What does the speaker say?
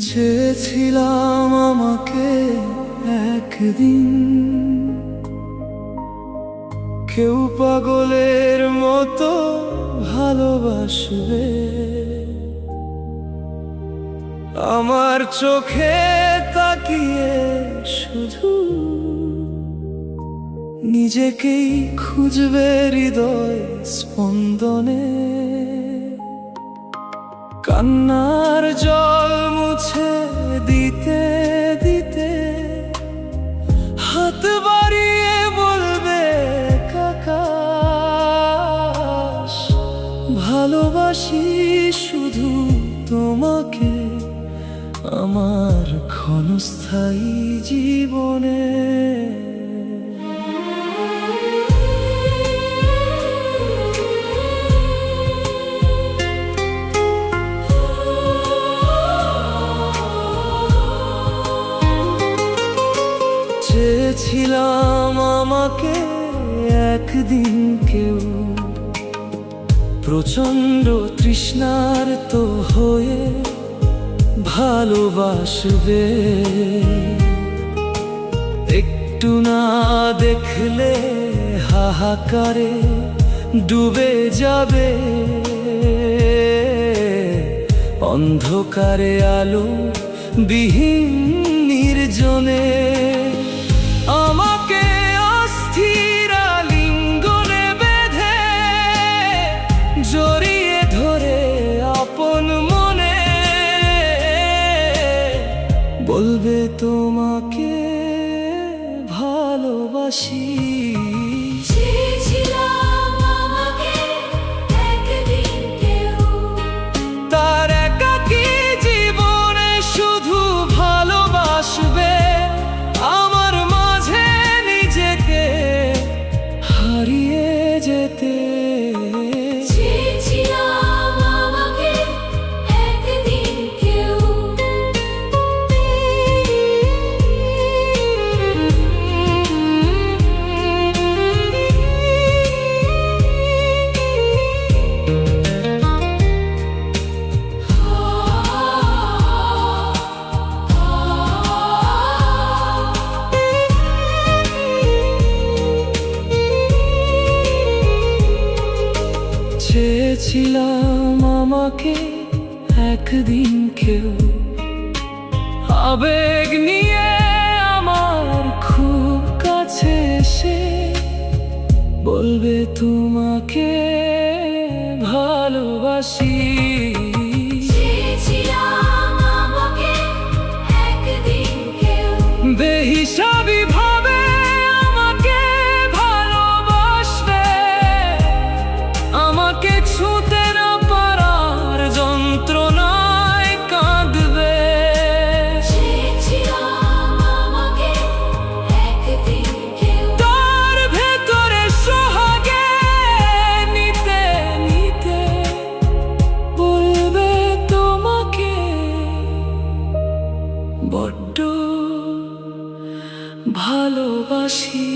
চেয়েছিলাম আমাকে একদিন কেউ পাগলের মতো ভালোবাসবে, আমার চোখে তাকিয়ে শুধু নিজেকেই খুঁজবে হৃদয় স্পন্দনে। কান্নার জল মুছে দিতে দিতে হাত বাড়িয়ে বলবে আকাশ, ভালোবাসি শুধু তোমাকে আমার ক্ষণস্থায়ী জীবনে। চেয়েছিলাম আমাকে একদিন কেউ প্রচণ্ড তৃষ্ণার তো হয়ে ভালোবাসবে, একটু না দেখলে হাহাকারে ডুবে যাবে, অন্ধকারে আলো বিহীন নির্জনে আমাকে অস্থির আলিঙ্গনে বেঁধে জড়িয়ে ধরে আপন মনে বলবে তোমাকে ভালোবাসি। তার একাকী জীবনে শুধু ভালোবাসবে, আমার মাঝে নিজেকে হারিয়ে যেতে। চেয়েছিলাম আমাকে একদিন কেউ আবেগ নিয়ে আমার খুব কাছে এসে বলবে তোমাকে ভালোবাসি। বেহিসাবি ভাবে আমাকে ভালোবাসবে, আমাকে ছুঁতে না পারার যন্ত্রণায় কাঁদবে। তার ভেতরে সোহাগে নিতে নিতে বলবে তোমাকে বড্ড ভালোবাসি।